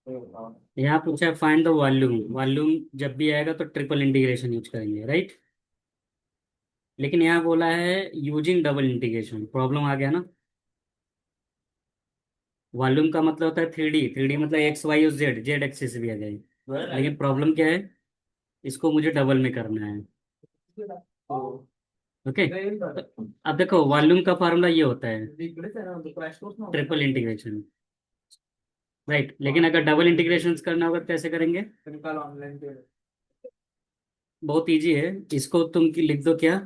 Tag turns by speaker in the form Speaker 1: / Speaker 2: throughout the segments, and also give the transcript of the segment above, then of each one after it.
Speaker 1: यहाँ पूछा है फाइंड द वॉल्यूम। वॉल्यूम जब भी आएगा तो ट्रिपल इंटीग्रेशन यूज करेंगे, राइट। लेकिन यहाँ बोला है यूजिंग डबल इंटीग्रेशन, प्रॉब्लम आ गया ना। वॉल्यूम का मतलब होता है थ्री डी। थ्री डी मतलब एक्स वाई और जेड, जेड एक्सिस भी आ जाए। लेकिन प्रॉब्लम क्या है, इसको मुझे डबल में करना है। ओके, अब देखो वॉल्यूम का फार्मूला ये होता है ट्रिपल इंटीग्रेशन, राइट। लेकिन अगर डबल इंटीग्रेशन करना होगा तो कैसे करेंगे? बहुत इजी है। इसको तुम लिख दो क्या,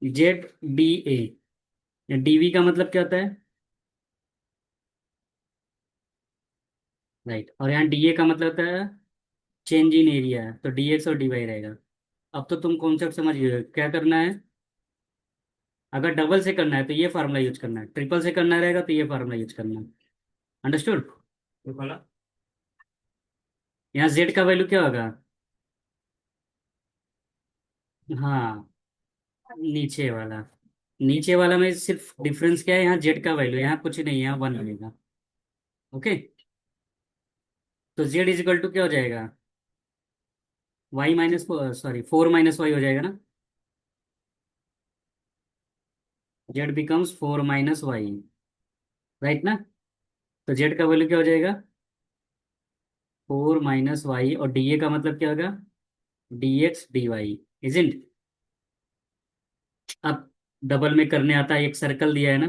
Speaker 1: जेड डी ए। डीवी का मतलब क्या होता है, राइट। और यहाँ डीए का मतलब होता है चेंज इन एरिया, तो डीएक्स और डीवाई रहेगा। अब तो तुम कॉन्सेप्ट समझ गए क्या करना है। अगर डबल से करना है तो ये फार्मूला यूज करना है, ट्रिपल से करना रहेगा तो ये फार्मूला यूज करना है। अंडरस्टूड। यहाँ जेड का वैल्यू क्या होगा? हाँ, नीचे वाला। नीचे वाला में सिर्फ डिफरेंस क्या है, यहाँ जेड का वैल्यू, यहाँ कुछ नहीं है, यहाँ वन रहेगा। ओके, तो जेड इज इक्वल टू क्या हो जाएगा, Y minus, sorry four minus Y हो जाएगा ना। Z becomes four minus Y, right ना। तो जेड का वैल्यू क्या हो जाएगा, फोर माइनस वाई। और डी ए का मतलब क्या होगा, डी एक्स डी वाई, इजेंट। अब डबल में करने आता है, एक सर्कल दिया है ना,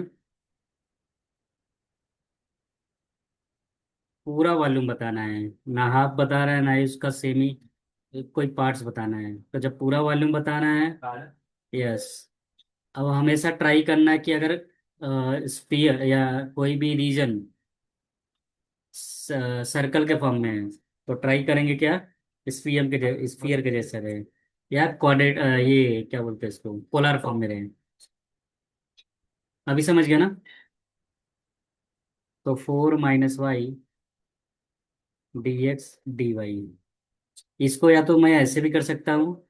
Speaker 1: पूरा वॉल्यूम बताना है। ना हाफ बता रहा है ना ही उसका सेमी, कोई पार्ट्स बताना है। तो जब पूरा वॉल्यूम बताना है, यस। अब हमेशा ट्राई करना है कि अगर स्फीयर या कोई भी रीजन सर्कल के फॉर्म में है तो ट्राई करेंगे क्या, स्फीयर के जैसे रहे, या क्वाड्रेट, ये क्या बोलते हैं इसको, पोलर फॉर्म में रहे। अभी समझ गया ना। तो four minus Y D X D Y, इसको या तो मैं ऐसे भी कर सकता हूँ।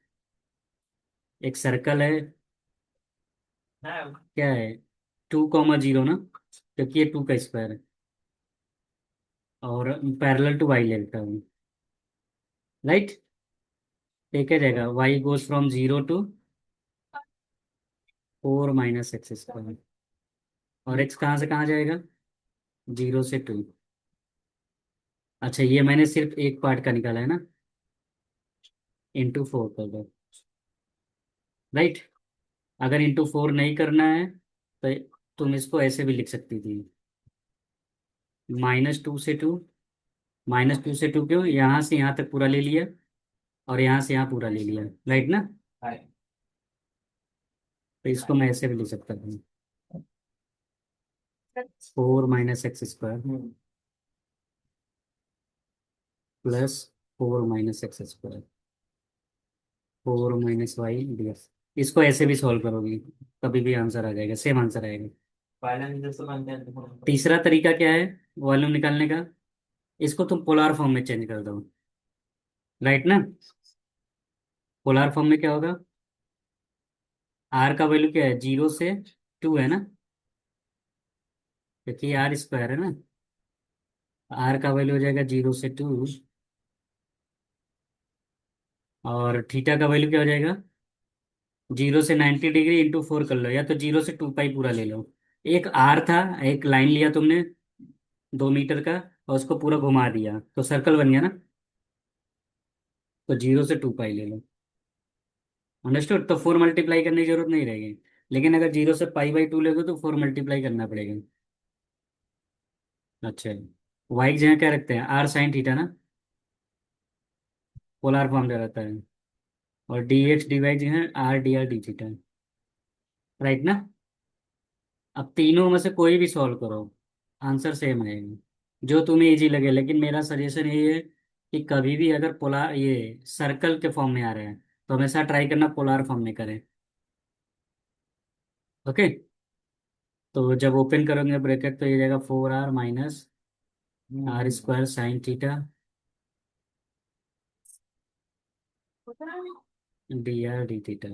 Speaker 1: एक सर्कल है, क्या है, टू कॉमा जीरो ना, क्योंकि ये टू का स्क्वायर है। और पैरेलल टू वाई लेता हूँ, राइट। तो क्या जाएगा, Y goes from zero to four minus X square. और एक्स कहाँ से कहाँ जाएगा, जीरो से टू। अच्छा, ये मैंने सिर्फ एक पार्ट का निकाला है ना, इंटू फोर कर दो, राइट। अगर इंटू फोर नहीं करना है तो तुम इसको ऐसे भी लिख सकती थी, माइनस टू से टू। माइनस टू से टू क्यों, यहाँ से यहाँ तक पूरा ले लिया और यहाँ से यहाँ पूरा ले लिया, राइट ना। तो इसको मैं ऐसे भी लिख सकता हूँ, four minus X square plus four minus X square, four minus Y D X. इसको ऐसे भी सॉल्व करोगी कभी भी आंसर आ जाएगा, सेम आंसर आएगा। तीसरा तरीका क्या है वॉल्यूम निकालने का, इसको तुम पोलार फॉर्म में चेंज कर दो, राइट ना। पोलार फॉर्म में क्या होगा, आर का वैल्यू क्या है, जीरो से टू है ना, क्योंकि आर स्क्वायर है ना। आर का वैल्यू हो जाएगा जीरो से टू। और थीटा का वैल्यू क्या हो जाएगा, जीरो से 90 डिग्री इंटू फोर कर लो, या तो जीरो से टू पाई पूरा ले लो। एक आर था, एक लाइन लिया तुमने 2 मीटर का, और उसको पूरा घुमा दिया तो सर्कल बन गया ना। तो जीरो से टू पाई ले लो, अंडरस्टूड। तो फोर मल्टीप्लाई करने की जरूरत नहीं रहेगी। लेकिन अगर जीरो से पाई बाई टू लोगे तो फोर मल्टीप्लाई करना पड़ेगा। अच्छा, वाई की जगह क्या रखते हैं, आर साइन थीटा ना, पोलार फॉर्म में रहता है। और डी एक्स डी वाई जो है R D R D theta, right ना। अब तीनों में से कोई भी सॉल्व करो, आंसर सेम आएगा, जो तुम्हें इजी लगे। लेकिन मेरा सजेशन ये है कि कभी भी अगर पोलार ये सर्कल के फॉर्म में आ रहे हैं तो हमेशा ट्राई करना पोलार फॉर्म में करें। ओके, तो जब ओपन करोगे ब्रैकेट तो ये जाएगा four R minus R square sine theta D R D theta.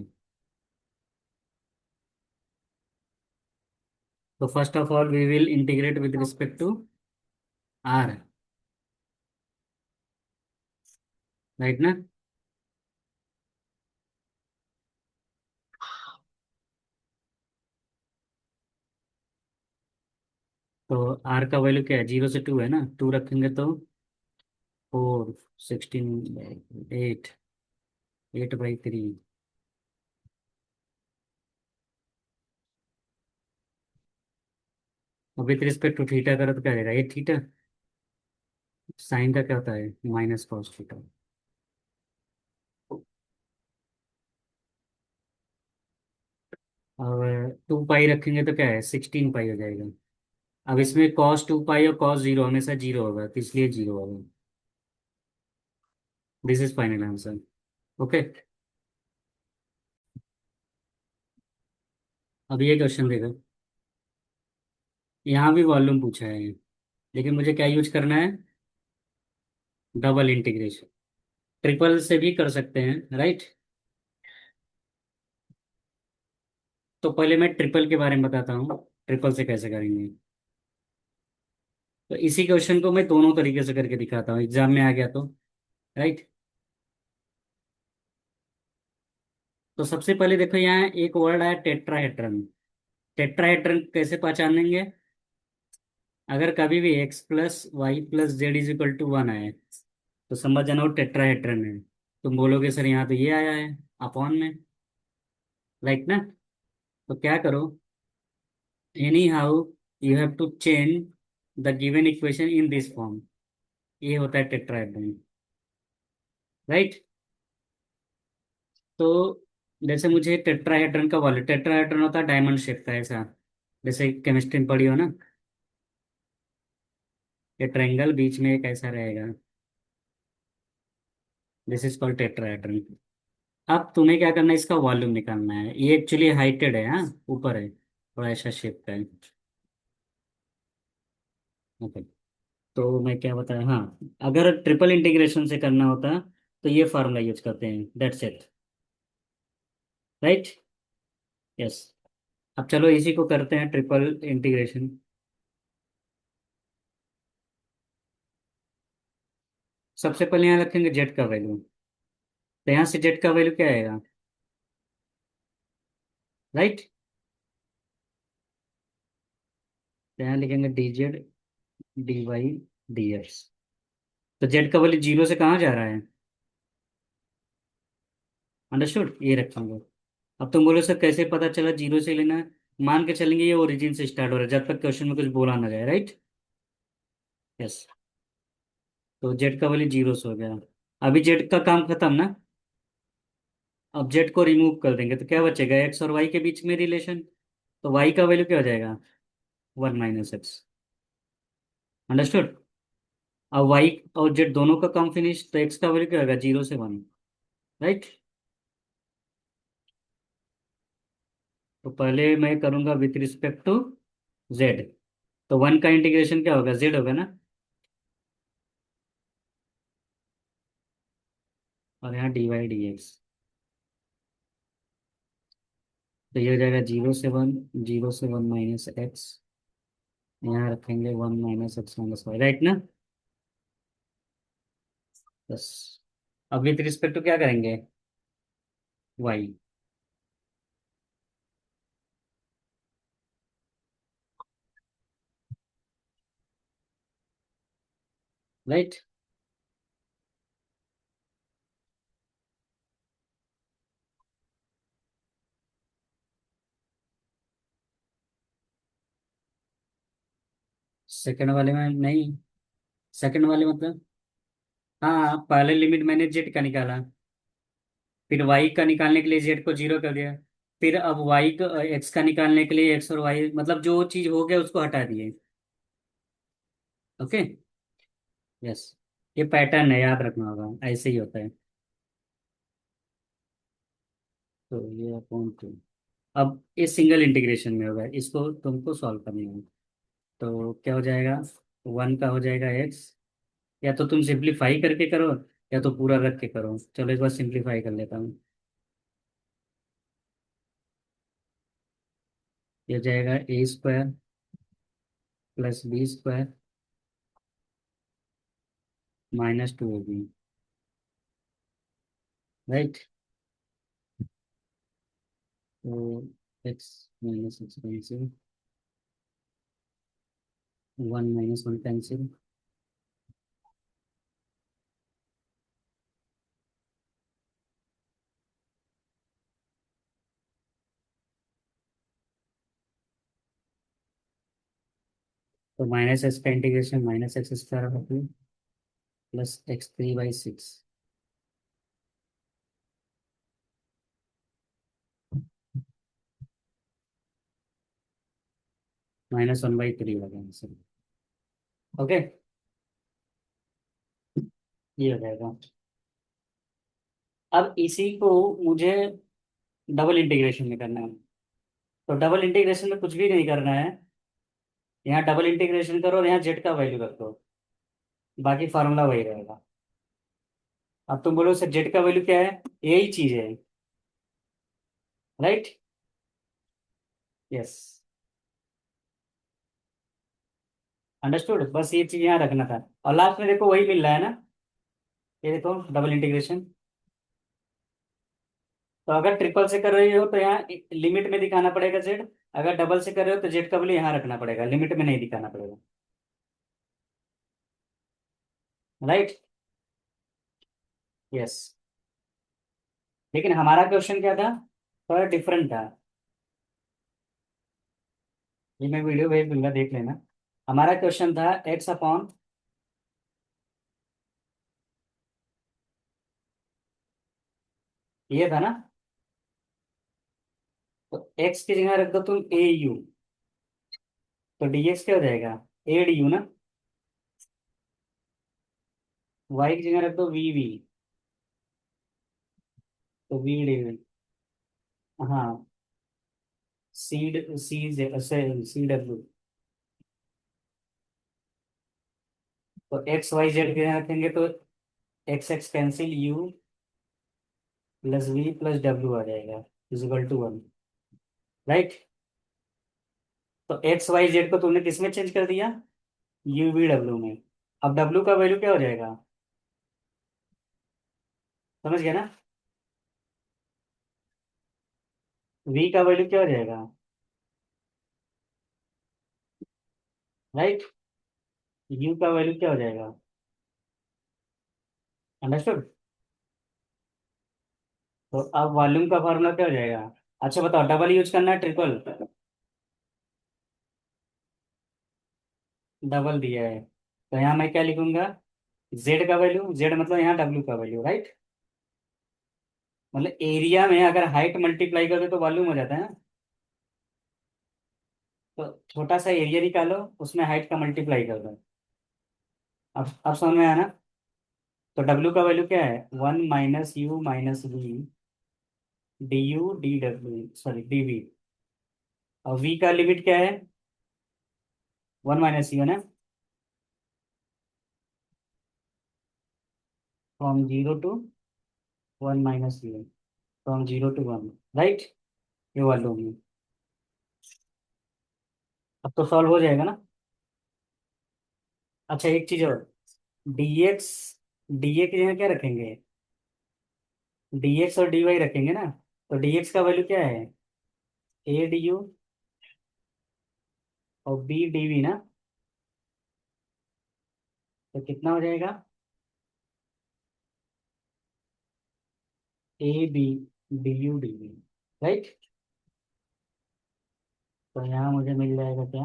Speaker 1: तो first of all we will integrate with respect to R. Right ना? तो आर का वैल्यू क्या है, 0 से 2 है ना, 2 रखेंगे तो 4, 16, 8, 8/3। और विथ रिस्पेक्ट टू थीटा करो तो क्या रहेगा, 8 थीटा। साइन का क्या होता है, -cos थीटा। और 2 पाई रखेंगे तो क्या है, 16 पाई हो जाएगा। अब इसमें cos 2 पाई और cos 0 हमेशा 0 होगा, तो इसलिए 0 होगा। This is final answer. Okay. अब ये क्वेश्चन देखो, यहाँ भी वॉल्यूम पूछा है, लेकिन मुझे क्या यूज करना है, डबल इंटीग्रेशन। ट्रिपल से भी कर सकते हैं, राइट। तो पहले मैं ट्रिपल के बारे में बताता हूँ, ट्रिपल से कैसे करेंगे। तो इसी क्वेश्चन को मैं दोनों तरीके से करके दिखाता हूँ, एग्जाम में आ गया तो, राइट। तो सबसे पहले देखो, यहाँ एक वर्ड आया टेट्राहेड्रन। टेट्राहेड्रन कैसे पहचानेंगे, अगर कभी भी x+y+z=1 आए तो समझ जाना वो टेट्राहेड्रन है। तुम बोलोगे सर यहाँ तो ये आया है अपॉन में, राइट ना। तो क्या करो, anyhow you have to change the given equation in this form. ये होता है टेट्राहेड्रन, राइट। तो जैसे मुझे टेट्राहेड्रन का वॉल्यूम, टेट्राहेड्रन होता है डायमंड शेप का ऐसा, जैसे केमिस्ट्री में पढ़ी हो ना, ये ट्रायंगल बीच में एक ऐसा रहेगा, दिस इज कॉल्ड टेट्राहेड्रन। अब तुम्हें क्या करना है, इसका वॉल्यूम निकालना है। ये एक्चुअली हाइटेड है, हाँ ऊपर है, थोड़ा ऐसा शेप का है। ओके। तो मैं क्या बताया, हाँ, अगर ट्रिपल इंटीग्रेशन से करना होता तो ये फार्मूला यूज करते हैं, दैट्स इट, राइट। यस। अब चलो इसी को करते हैं ट्रिपल इंटीग्रेशन। सबसे पहले यहाँ रखेंगे जेड का वैल्यू। तो यहाँ से जेड का वैल्यू क्या आएगा, राइट। तो यहाँ लिखेंगे dz/dy/dx। तो जेड का वैल्यू 0 से कहाँ जा रहा है, अंडरस्टूड, ये रखेंगे। अब तुम बोलो सर कैसे पता चला 0 से लेना है, मान के चलेंगे ये ओरिजिन से स्टार्ट हो रहा है, जब तक क्वेश्चन में कुछ बोला ना जाए, राइट। यस। तो जेड का वैल्यू 0 से हो गया। अभी जेड का काम खत्म ना। अब जेड को रिमूव कर देंगे तो क्या बचेगा, एक्स और वाई के बीच में रिलेशन। तो वाई का वैल्यू क्या हो जाएगा, 1 - x। अंडरस्टूड। अब वाई और जेड दोनों का काम फिनिश, तो एक्स का वैल्यू क्या होगा, 0 से 1, राइट। तो पहले मैं करूंगा विथ रिस्पेक्ट टू जेड। तो 1 का इंटीग्रेशन क्या होगा, जेड होगा ना, और यहाँ dy/dx। तो ये हो जाएगा 0 से 1, 0 से 1 - x। यहाँ रखेंगे 1 - x - y, राइट ना। बस। अब विथ रिस्पेक्ट टू क्या करेंगे, y, राइट। सेकंड वाले में नहीं, सेकंड वाले मतलब, हाँ पहले लिमिट मैंने जेड का निकाला, फिर वाई का निकालने के लिए जेड को 0 कर दिया, फिर अब वाई को एक्स का निकालने के लिए एक्स और वाई, मतलब जो चीज हो गया उसको हटा दिए। ओके। यस। ये पैटर्न है, याद रखना होगा, ऐसे ही होता है। तो ये अपॉन 2। अब इस सिंगल इंटीग्रेशन में होगा, इसको तुमको सॉल्व करना है। तो क्या हो जाएगा, 1 का हो जाएगा एक्स, या तो तुम सिंप्लीफाई करके करो, या तो पूरा रख के करो। चलो एक बार सिंप्लीफाई कर लेता हूँ। ये हो जाएगा a² + b² - 2ab। राइट। तो x minus x cancel, one minus one cancel, तो माइनस एक्स का इंटीग्रेशन माइनस एक्स स्क्वायर होती है प्लस एक्स 3/6 -1/3 लगा आंसर। ओके, ये हो जाएगा। अब इसी को मुझे डबल इंटीग्रेशन में करना है। तो डबल इंटीग्रेशन में कुछ भी नहीं करना है, यहाँ डबल इंटीग्रेशन करो और यहाँ जेड का वैल्यू रख दो, बाकी फार्मूला वही रहेगा। अब तुम बोलो सर जेड का वैल्यू क्या है, यही चीज है, राइट। Yes, understood. बस ये चीज यहाँ रखना था, और लास्ट में देखो वही मिल रहा है ना, ये देखो डबल इंटीग्रेशन। तो अगर ट्रिपल से कर रहे हो तो यहाँ लिमिट में दिखाना पड़ेगा जेड, अगर डबल से कर रहे हो तो जेड का वैल्यू यहाँ रखना पड़ेगा, लिमिट में नहीं दिखाना पड़ेगा, राइट। यस। लेकिन हमारा क्वेश्चन क्या था, थोड़ा डिफरेंट था। ये मैं वीडियो भेज दूंगा, देख लेना। हमारा क्वेश्चन था एक्स अपॉन, ये था ना, तो एक्स की जगह रख दो तुम ए यू, तो डीएक्स क्या हो जाएगा, ए डी यू ना। वाई की जगह रख दो वी वी, तो वी डी वी। हाँ, सीड सी सी डब्ल्यू। तो एक्स वाई जेड की जगह रखेंगे तो X X cancel, U plus V plus W आ जाएगा, इजिकल टू 1, राइट। तो एक्स वाई जेड को तुमने किस में चेंज कर दिया, यू वी डब्ल्यू में। अब डब्ल्यू का वैल्यू क्या हो जाएगा, समझ गया ना। वी का वैल्यू क्या हो जाएगा, राइट। यू का वैल्यू क्या हो जाएगा, अंडरस्टूड। तो अब वॉल्यूम का फॉर्मूला क्या हो जाएगा। अच्छा बताओ, डबल यूज करना है ट्रिपल, डबल दिया है, तो यहाँ मैं क्या लिखूंगा, जेड का वैल्यू, जेड मतलब यहाँ डब्ल्यू का वैल्यू, राइट। मतलब एरिया में अगर हाइट मल्टीप्लाई कर दो तो वॉल्यूम हो जाता है ना। तो छोटा सा एरिया निकालो, उसमें हाइट का मल्टीप्लाई कर दो। अब समझ में आया ना। तो डब्ल्यू का वैल्यू क्या है, 1 - u - v D U D W, sorry D V. और वी का लिमिट क्या है, 1 - u ना, from 0 to 1 - u, from 0 to 1, right. ये वॉल्यूम है। अब तो सॉल्व हो जाएगा ना। अच्छा एक चीज और, dx, डी ए की जगह क्या रखेंगे, dx और dy रखेंगे ना। तो dx का वैल्यू क्या है, ए डी यू और बी डी वी ना। तो कितना हो जाएगा, A B D U D V, right. तो यहाँ मुझे मिल जाएगा क्या,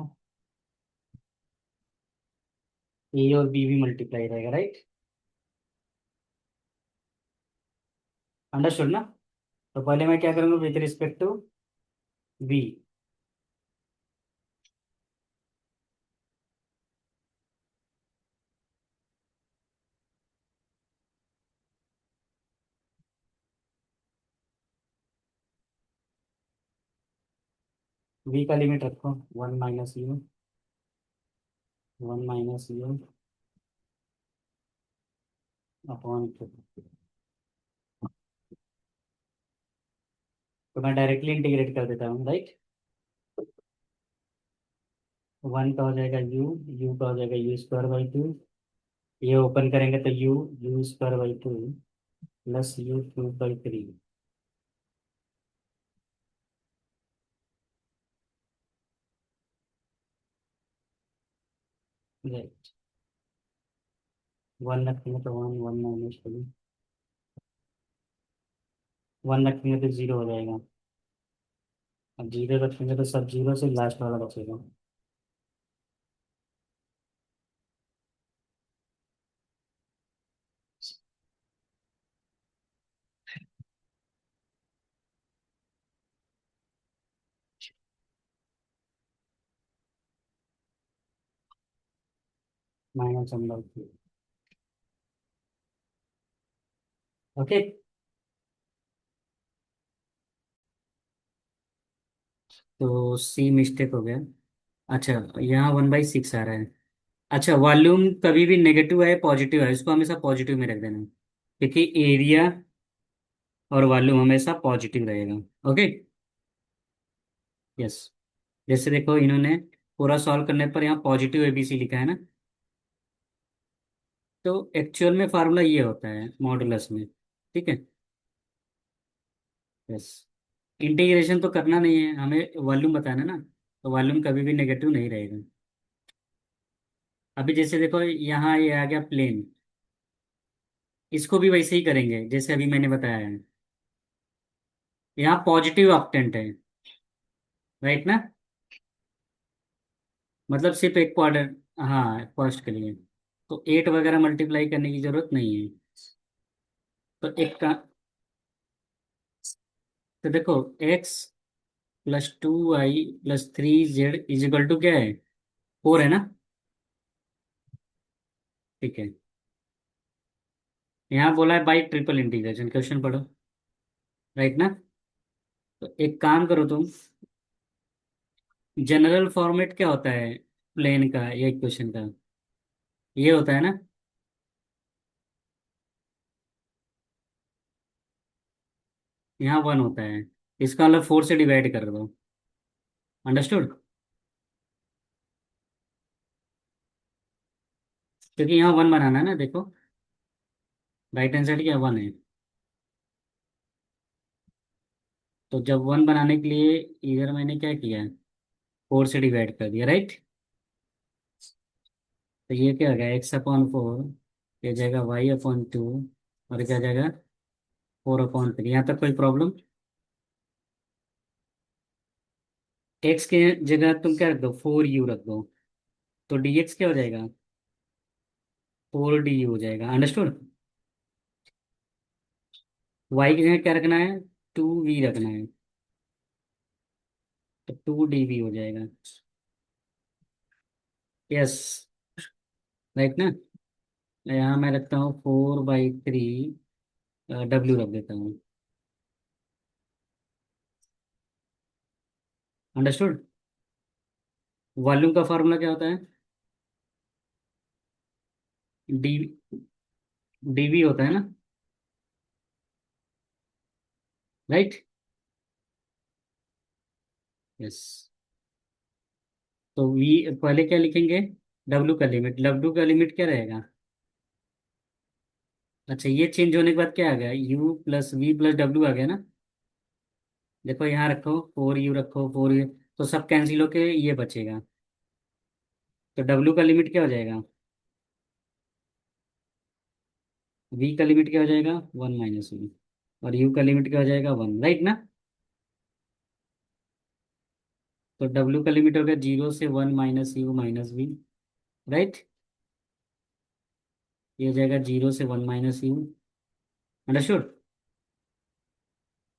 Speaker 1: ए और बी भी मल्टीप्लाई रहेगा, राइट। अंडरस्टूड ना। तो पहले मैं क्या करूँगा with respect to V, V का लिमिट रखो 1 - u, 1 - u अपॉन 2। तो मैं डायरेक्टली इंटीग्रेट कर देता हूँ, राइट। वन का हो जाएगा यू का हो जाएगा u² / 2, ये ओपन करेंगे तो you u² / 2 plus you 2/3। Right. One रखेंगे तो one, one minus two, one रखेंगे तो जीरो हो जाएगा। अब जीरो रखेंगे तो सब जीरो से लास्ट वाला बचेगा। Minus number. ओके। तो सी मिस्टेक हो गया। अच्छा, यहाँ 1/6 आ रहा है। अच्छा, वॉल्यूम कभी भी नेगेटिव है पॉजिटिव है, इसको हमेशा पॉजिटिव में रख देना, क्योंकि एरिया और वॉल्यूम हमेशा पॉजिटिव रहेगा। ओके। यस। जैसे देखो, इन्होंने पूरा सॉल्व करने पर यहाँ पॉजिटिव एबीसी लिखा है ना। तो एक्चुअल में फार्मूला ये होता है मॉडुलस में। ठीक है। यस। इंटीग्रेशन तो करना नहीं है हमें, वॉल्यूम बताना ना। तो वॉल्यूम कभी भी नेगेटिव नहीं रहेगा। अभी जैसे देखो, यहाँ ये आ गया प्लेन, इसको भी वैसे ही करेंगे जैसे अभी मैंने बताया है। यहाँ पॉजिटिव ऑक्टेंट है, राइट ना। मतलब सिर्फ एक क्वाड्रेंट। हाँ, फर्स्ट के लिए। तो 8 वगैरह मल्टीप्लाई करने की जरूरत नहीं है। तो एक का, तो देखो, x + 2y + 3z is equal to क्या है, 4 है ना। ठीक है। यहाँ बोला है बाई ट्रिपल इंटीग्रेशन, क्वेश्चन पढ़ो, राइट ना। तो एक काम करो तुम, जनरल फॉर्मेट क्या होता है प्लेन का, ये क्वेश्चन का ये होता है ना। यहाँ 1 होता है, इसका मतलब 4 से डिवाइड कर दो। अंडरस्टूड। क्योंकि यहाँ 1 बनाना है ना, देखो राइट हैंड साइड क्या 1 है। तो जब 1 बनाने के लिए इधर मैंने क्या किया, 4 से डिवाइड कर दिया, राइट। तो ये क्या हो गया, x/4, ये जाएगा y/2, और क्या जाएगा 4/3। यहाँ तक कोई प्रॉब्लम। x के जगह तुम क्या रख दो, 4u रख दो। तो dx क्या हो जाएगा, 4du हो जाएगा। अंडरस्टूड। y की जगह क्या रखना है, 2v रखना है। तो 2dv हो जाएगा। यस। राइट ना। यहाँ मैं रखता हूँ 4/3, w रख देता हूँ। अंडरस्टूड। वॉल्यूम का फॉर्मूला क्या होता है, डी, dv होता है ना, राइट। यस। तो v पहले क्या लिखेंगे, w का लिमिट क्या रहेगा। अच्छा, ये चेंज होने के बाद क्या आ गया, u+v+w आ गया ना। देखो यहाँ रखो 4u, रखो 4u, तो सब कैंसिल होके ये बचेगा। तो w का लिमिट क्या हो जाएगा, v का लिमिट क्या हो जाएगा 1 - v, और u का लिमिट क्या हो जाएगा 1, राइट ना। तो w का लिमिट हो गया 0 से 1 - u - v, राइट। ये हो जाएगा 0 से 1 - u। अंडरस्टूड।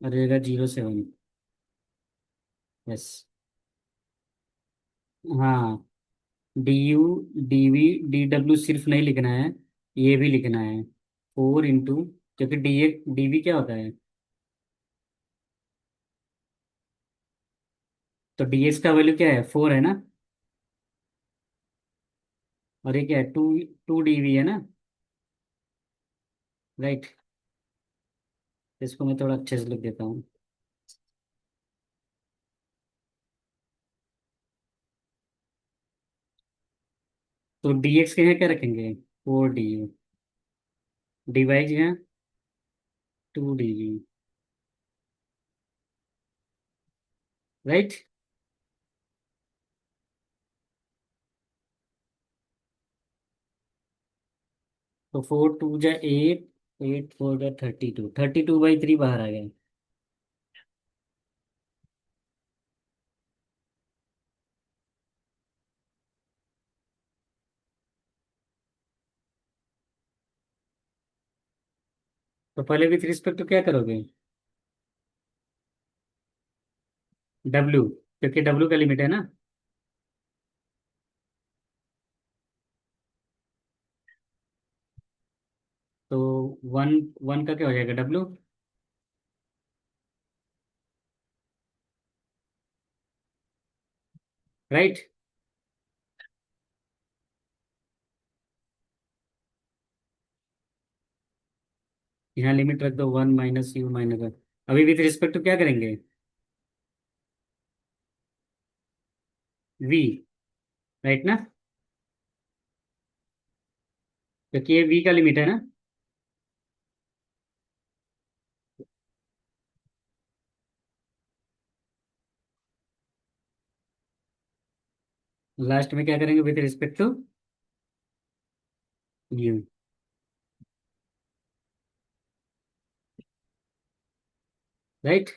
Speaker 1: और ये जाएगा 0 से 1। यस। हाँ। du dv dw सिर्फ नहीं लिखना है, ये भी लिखना है 4 इंटू, क्योंकि dv क्या होता है। तो dx का वैल्यू क्या है, 4 है ना। और ये क्या है, 2 2 dv है ना, राइट। इसको मैं थोड़ा अच्छे से लिख देता हूँ। तो dx के यहाँ क्या रखेंगे, 4 du, dy जो है 2 डिग्री। राइट। तो 4 2 जा 8, 8 4 जा 32, 32/3 बाहर आ गया। तो पहले विथ रिस्पेक्ट तो क्या करोगे? डब्ल्यू, क्योंकि डब्ल्यू का लिमिट है ना। तो वन, वन का क्या हो जाएगा? डब्ल्यू। राइट। यहाँ लिमिट रख दो, 1 - u - 1। अभी विथ रिस्पेक्ट तो क्या करेंगे? वी। राइट ना, क्योंकि ये वी का लिमिट है ना। लास्ट में क्या करेंगे with respect to U? Right.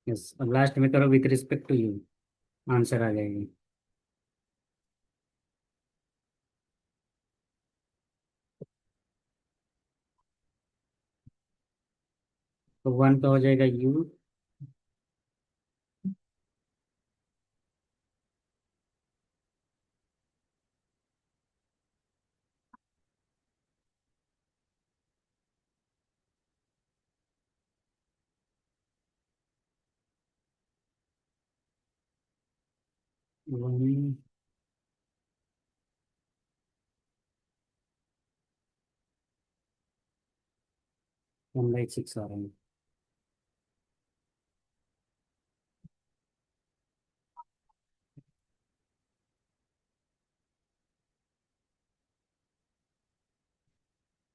Speaker 1: Yes, अब लास्ट में करो with respect to U, answer आ जाएगी। तो वन का हो जाएगा यू। वन, 1/6 आ रहा है।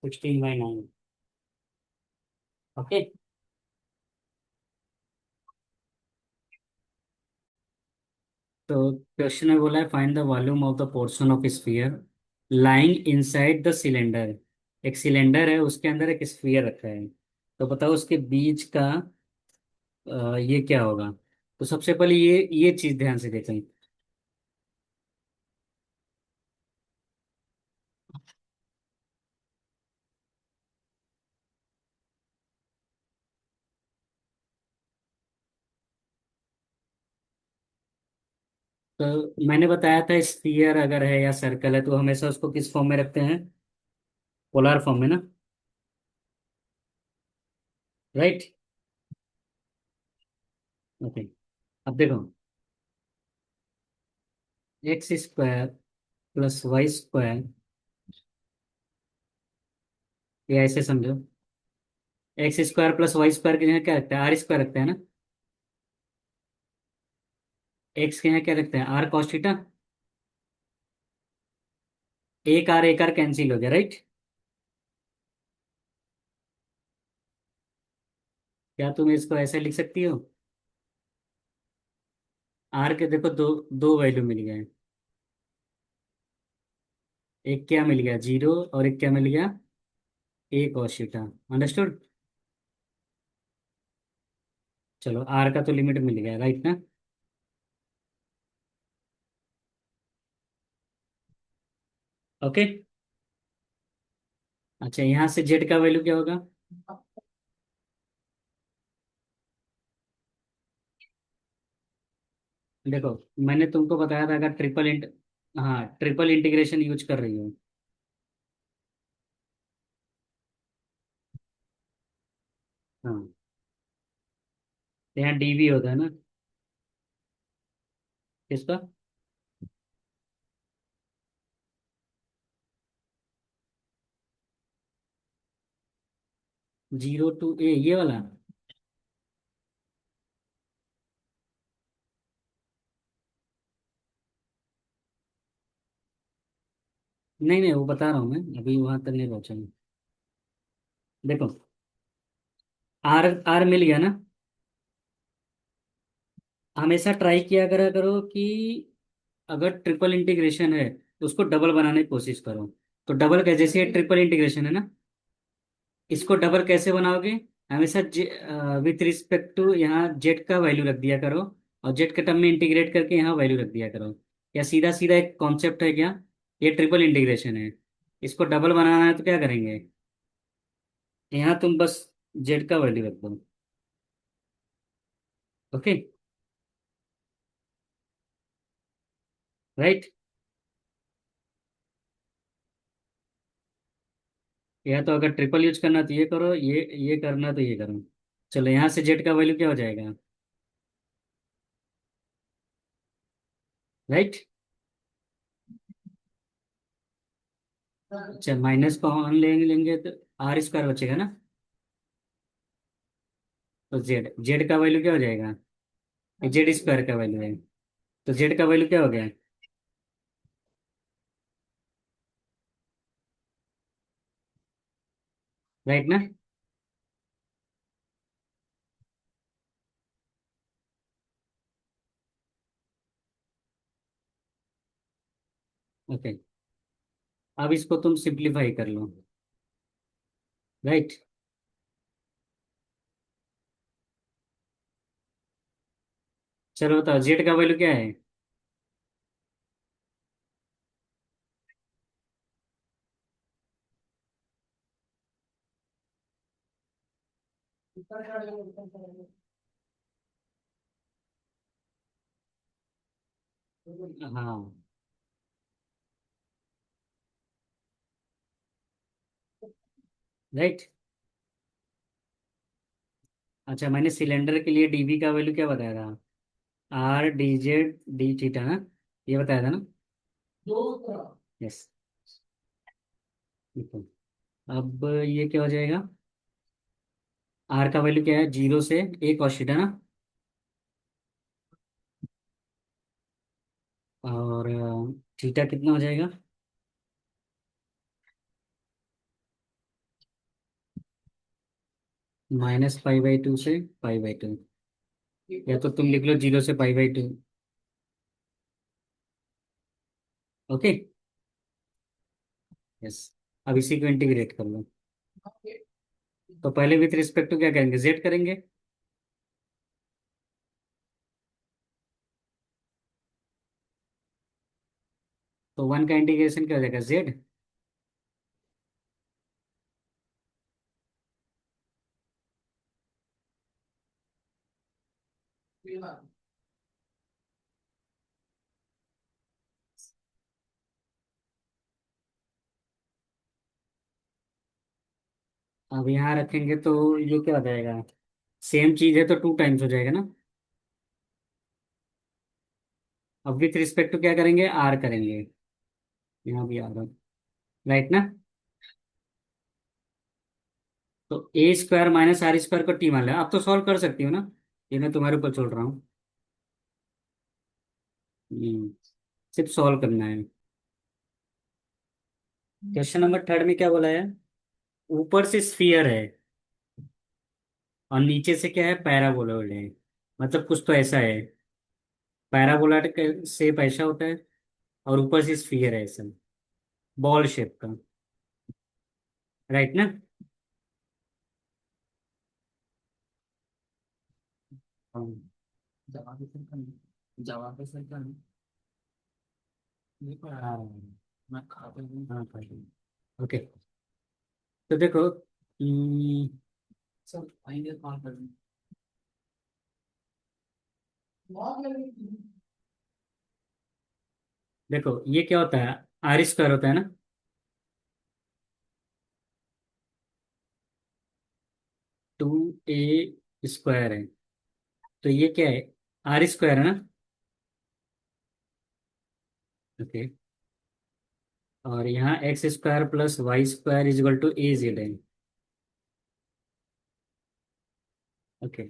Speaker 1: 16/9। ओके। तो क्वेश्चन में बोला है find the volume of the portion of sphere lying inside the cylinder. एक सिलेंडर है, उसके अंदर एक स्फीयर रखा है। तो बताओ उसके बीच का ये क्या होगा? तो सबसे पहले ये चीज ध्यान से देखें। तो मैंने बताया था स्फीयर अगर है या सर्कल है तो हमेशा उसको किस फॉर्म में रखते हैं? पोलर फॉर्म में ना। राइट। ओके। अब देखो, x² + y², ये ऐसे समझो। x² + y² के यहाँ क्या रखते हैं? r² रखते हैं ना। x के यहाँ क्या रखते हैं? r cos theta. एक आर कैंसिल हो गया, राइट। क्या तुम इसको ऐसे लिख सकती हो? आर के देखो, दो दो वैल्यू मिल गए। एक क्या मिल गया? 0, और एक क्या मिल गया? cos theta. अंडरस्टूड। चलो, आर का तो लिमिट मिल गया, राइट ना। ओके। अच्छा, यहाँ से जेड का वैल्यू क्या होगा? देखो, मैंने तुमको बताया था अगर हाँ, ट्रिपल इंटीग्रेशन यूज कर रही हो। हाँ, तो यहाँ डीवी होता है ना। किसका? जीरो टू ए ये वाला। नहीं नहीं, वो बता रहा हूँ मैं, अभी वहां तक नहीं पहुंचा हूँ। देखो, आर आर मिल गया ना। हमेशा ट्राई किया करा करो कि अगर ट्रिपल इंटीग्रेशन है तो उसको डबल बनाने की कोशिश करो। तो डबल का जैसे ट्रिपल इंटीग्रेशन है ना, इसको डबल कैसे बनाओगे? हमेशा विथ रिस्पेक्ट टू यहाँ जेड का वैल्यू रख दिया करो, और जेड के टर्म में इंटीग्रेट करके यहाँ वैल्यू रख दिया करो। या सीधा सीधा एक कॉन्सेप्ट है क्या, ये ट्रिपल इंटीग्रेशन है। इसको डबल बनाना है तो क्या करेंगे, यहाँ तुम बस जेड का वैल्यू रख दो। ओके। राइट। या तो अगर ट्रिपल यूज करना तो ये करो, ये करना तो ये करो। चलो, यहाँ से जेड का वैल्यू क्या हो जाएगा? राइट। अच्छा, माइनस को ऑन लेंगे तो आर स्क्वायर बचेगा ना। तो जेड जेड का वैल्यू क्या हो जाएगा? जेड स्क्वायर का वैल्यू है। तो जेड का वैल्यू क्या हो गया? राइट ना। ओके। अब इसको तुम सिंप्लीफाई कर लो। राइट। चलो बताओ, जेड का वैल्यू क्या है? हाँ। राइट। अच्छा, मैंने सिलेंडर के लिए डीवी का वैल्यू क्या बताया था? R D Z D theta ना, ये बताया था ना। यस। देखो, अब ये क्या हो जाएगा? आर का वैल्यू क्या है, जीरो से एक और है ना। और थीटा कितना हो जाएगा? -π/2 से π/2। या तो तुम लिख लो जीरो से π/2। ओके। यस। अब इसी को इंटीग्रेट कर लो। तो पहले विथ रिस्पेक्ट टू क्या करेंगे, जेड करेंगे। तो वन का इंटीग्रेशन क्या हो जाएगा, जेड। अब यहाँ रखेंगे तो ये क्या हो जाएगा, सेम चीज है तो टू टाइम्स हो जाएगा ना। अब विथ रिस्पेक्ट टू क्या करेंगे, आर करेंगे। यहाँ भी आर। राइट ना। तो A square minus R square को टी मान लिया, आप तो सॉल्व कर सकती हो ना। ये मैं तुम्हारे ऊपर छोड़ रहा हूँ। हम्म, सिर्फ सॉल्व करना है। क्वेश्चन नंबर थर्ड में क्या बोला है? ऊपर से स्फीयर है और नीचे से क्या है, पैराबोलॉइड है। मतलब कुछ तो ऐसा है। पैराबोलॉइड का शेप ऐसा होता है, और ऊपर से स्फीयर है ऐसा, बॉल शेप का। राइट ना। हाँ। जवाब इसका नहीं। जवाब इसका नहीं। ये पढ़ा रहा हूँ। मैं खाता हूँ। हाँ, खाते। ओके। तो देखो, सब आएंगे कॉल कर। देखो ये क्या होता है, आर स्क्वायर होता है ना। टू ए स्क्वायर है। तो ये क्या है, आर स्क्वायर है ना। ओके। और यहाँ X square plus Y square is equal to A Z है। ओके।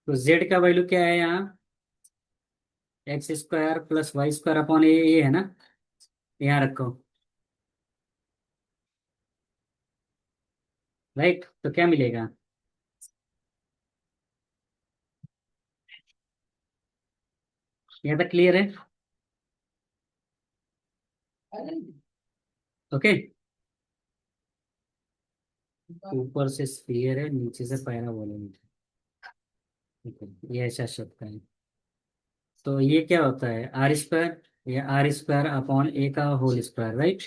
Speaker 1: तो जेड का वैल्यू क्या है यहाँ? X square plus Y square upon A, ये है ना? यहाँ रखो। राइट, तो क्या मिलेगा? यहाँ तक क्लियर है? ओके। ऊपर से स्फीयर है, नीचे से पैराबोला है। ये ऐसा शब्द है। तो ये क्या होता है? आर स्क्वायर, या आर स्क्वायर अपॉन ए का होल स्क्वायर, राइट?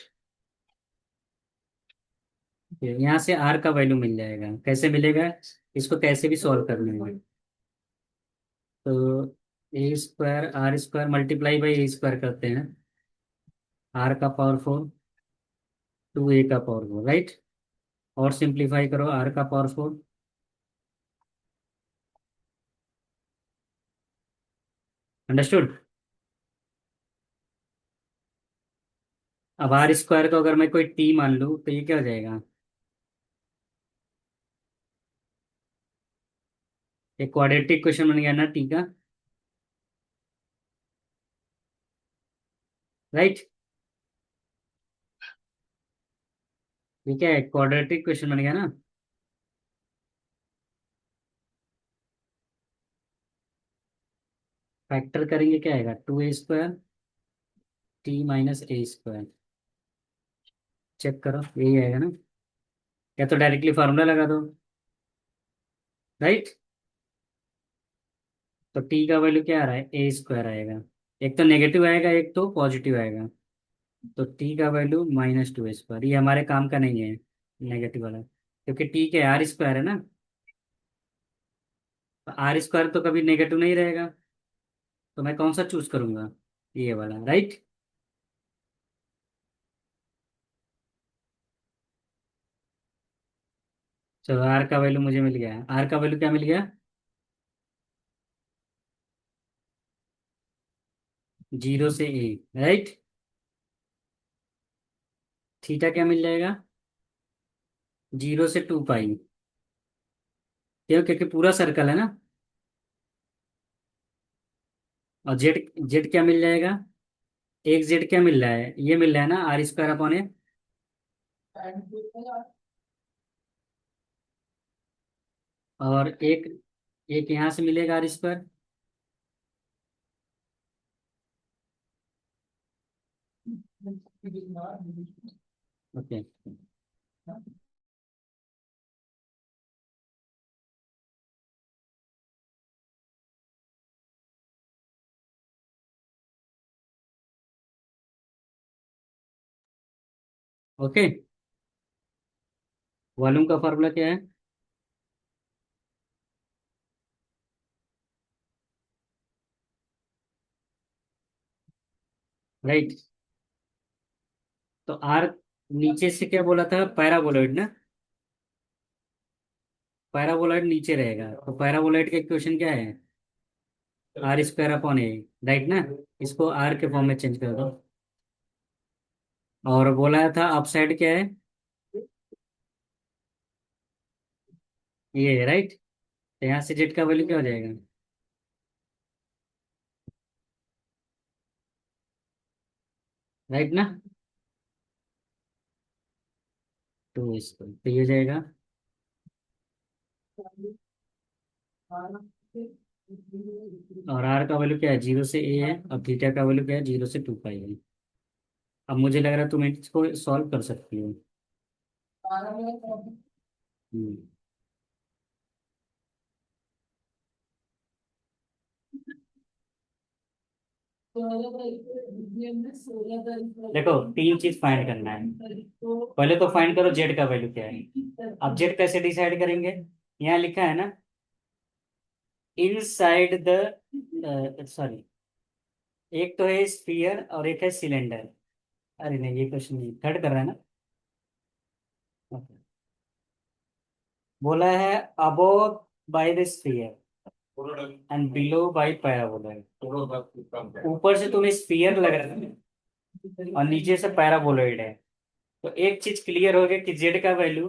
Speaker 1: यहाँ से आर का वैल्यू मिल जाएगा। कैसे मिलेगा? इसको कैसे भी सॉल्व कर लेंगे। तो A square R square multiply by A square करते हैं। आर का पावर 4, टू ए का पावर 4, राइट? और सिंप्लीफाई करो, आर का पावर 4। अंडरस्टूड? अब आर स्क्वायर को अगर मैं कोई टी मान लूँ तो ये क्या हो जाएगा? एक क्वाड्रेटिक इक्वेशन बन गया ना टी का, राइट? ये क्या है? क्वाड्रेटिक इक्वेशन बन गया ना। फैक्टर करेंगे क्या आएगा? Two A square T minus A square. Check करो, यही आएगा ना? या तो डायरेक्टली फार्मूला लगा दो, राइट? तो टी का वैल्यू क्या आ रहा है? ए स्क्वायर आएगा। एक तो नेगेटिव आएगा, एक तो पॉजिटिव आएगा। तो टी का वैल्यू माइनस टू स्क्वायर, ये हमारे काम का नहीं है नेगेटिव वाला, क्योंकि टी के आर स्क्वायर है ना। तो आर स्क्वायर तो कभी नेगेटिव नहीं रहेगा। तो मैं कौन सा चूज करूंगा? ये वाला, राइट? चलो, आर का वैल्यू मुझे मिल गया। आर का वैल्यू क्या मिल गया? जीरो से ए, राइट? थीटा क्या मिल जाएगा? जीरो से टू पाई। क्यों? क्योंकि पूरा सर्कल है ना। और जेड, जेड क्या मिल जाएगा? एक जेड क्या मिल रहा है? ये मिल रहा है ना, आर स्क्वायर अपॉन ए। और एक, एक यहाँ से मिलेगा R square. Okay. Okay, volume का फॉर्मूला क्या है? राइट। तो आर, नीचे से क्या बोला था? पैराबोलॉइड ना। पैराबोलॉइड नीचे रहेगा, तो पैराबोलॉइड का इक्वेशन क्या है? R square upon A, right ना? इसको आर के फॉर्म में चेंज कर दो। और बोला था अप साइड क्या है? ये है, राइट? तो यहाँ से जेड का वैल्यू क्या हो जाएगा? राइट ना? तो इसको तो ये हो जाएगा। और आर का वैल्यू क्या है? जीरो से ए है। और थीटा का वैल्यू क्या है? जीरो से टू पाई है। अब मुझे लग रहा है तुम इसको सॉल्व कर सकती हो। हम्म। देखो, तीन चीज फाइंड करना है। पहले तो फाइंड करो जेड का वैल्यू क्या है। अब जेड कैसे डिसाइड करेंगे? यहाँ लिखा है ना, इनसाइड द, सॉरी, एक तो है स्फीयर और एक है सिलेंडर। अरे नहीं, ये क्वेश्चन नहीं, थर्ड कर रहा है ना। Okay. बोला है above by the sphere, and below by paraboloid. ऊपर से तुम्हें स्फीयर लग रहा है और नीचे से पैराबोलॉइड है। तो एक चीज क्लियर हो गया कि जेड का वैल्यू,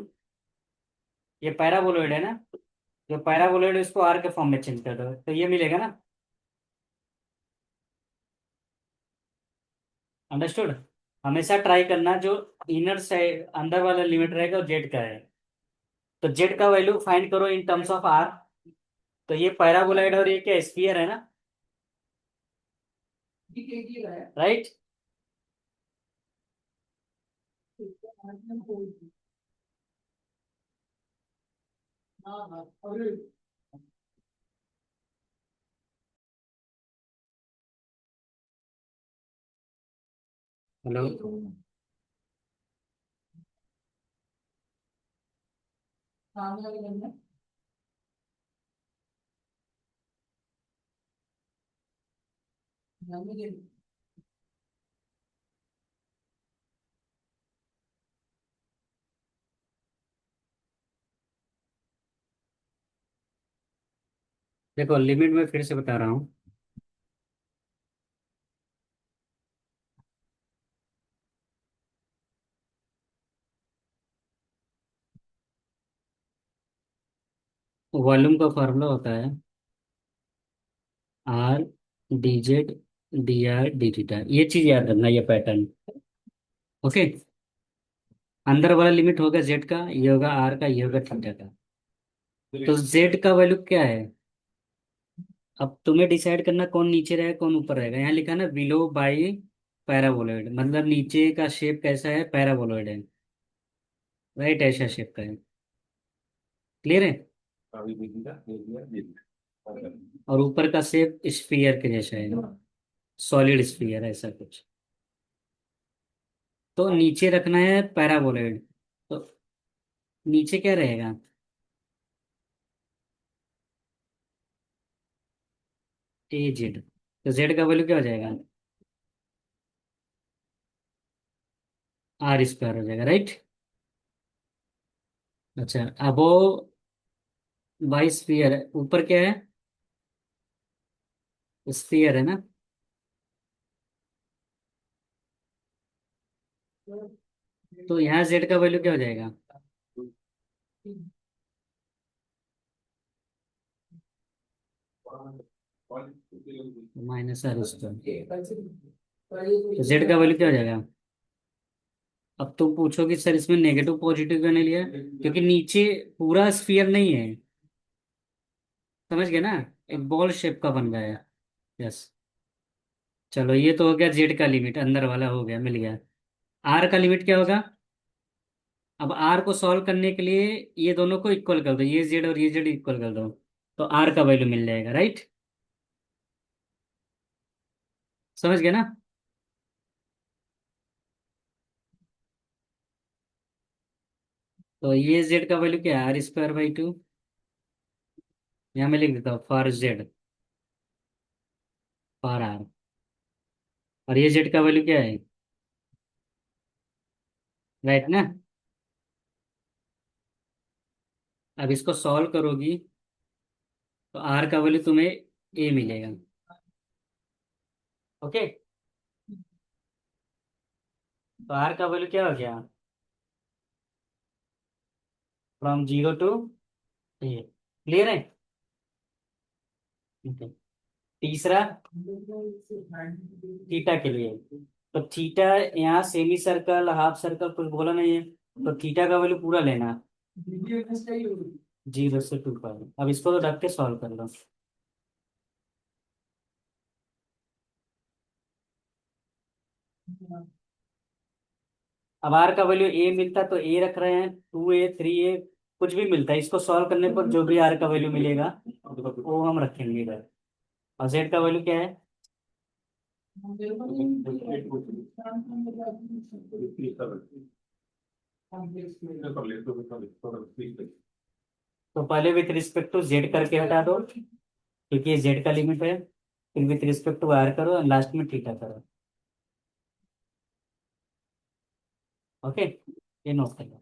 Speaker 1: ये पैराबोलॉइड है ना, जो पैराबोलॉइड है उसको आर के फॉर्म में चेंज कर दो तो ये मिलेगा ना। अंडरस्टूड। हमेशा ट्राई करना जो इनर साइड अंदर वाला लिमिट रहेगा वो जेड का है। तो जेड का वैल्यू फाइंड करो इन टर्म्स ऑफ आर। तो ये पैराबोलॉइड और ये क्या स्फीयर है ना, राइट। हेलो। देखो लिमिट में फिर से बता रहा हूँ। वॉल्यूम का फॉर्मूला होता है R D Z D R D theta. ये चीज याद रखना, ये पैटर्न। ओके। अंदर वाला लिमिट होगा जेड का, ये होगा आर का, ये होगा थीटा का। तो जेड का वैल्यू क्या है, अब तुम्हें डिसाइड करना कौन नीचे रहेगा कौन ऊपर रहेगा। यहाँ लिखा है ना बिलो बाई पैराबोलॉइड, मतलब नीचे का शेप कैसा है, पैराबोलॉइड है, राइट, ऐसा शेप का है। क्लियर है। और ऊपर का शेप स्फीयर के जैसा है, सॉलिड स्फीयर ऐसा कुछ। तो नीचे रखना है पैराबोलॉइड। तो नीचे क्या रहेगा, ए जेड। तो जेड का वैल्यू क्या हो जाएगा, आर स्क्वायर हो जाएगा, राइट। अच्छा अब वो बाई स्फीयर है, ऊपर क्या है, स्फीयर है ना। तो यहाँ जेड का वैल्यू क्या हो जाएगा, माइनस आर स्क्वायर। तो जेड का वैल्यू क्या हो जाएगा। अब तुम पूछोगे सर इसमें नेगेटिव पॉजिटिव क्यों नहीं लिया, क्योंकि नीचे पूरा स्फीयर नहीं है, समझ गए ना, एक बॉल शेप का बन गया है। यस। चलो ये तो हो गया जेड का लिमिट, अंदर वाला हो गया, मिल गया। आर का लिमिट क्या होगा। अब आर को सॉल्व करने के लिए ये दोनों को इक्वल कर दो, ये जेड और ये जेड इक्वल कर दो, तो आर का वैल्यू मिल जाएगा, राइट। समझ गए ना। तो ये जेड का वैल्यू क्या है, आर स्क्वायर बाई टू। यहाँ मैं लिख देता हूँ फॉर जेड, फॉर आर। और ये जेड का वैल्यू क्या है, राइट ना। अब इसको सॉल्व करोगी तो आर का वैल्यू तुम्हें ए मिलेगा। ओके। तो आर का वैल्यू क्या हो गया, from zero to A. Clear है। Okay. तीसरा थीटा के लिए। तो थीटा, यहाँ सेमी सर्कल हाफ सर्कल कुछ बोला नहीं है, तो थीटा का वैल्यू पूरा लेना, जीरो से टू पाई। अब इसको तो ढक के सॉल्व कर लो। अब आर का वैल्यू ए मिलता तो ए रख रहे हैं, टू ए थ्री ए कुछ भी मिलता है, इसको सॉल्व करने पर जो भी आर का वैल्यू मिलेगा वो हम रखेंगे इधर। और जेड का वैल्यू क्या है, तो पहले विथ रिस्पेक्ट टू जेड करके हटा दो, क्योंकि ये जेड का लिमिट है। फिर विथ रिस्पेक्ट टू आर करो और लास्ट में थीटा करो। ओके, ये नोट कर लो।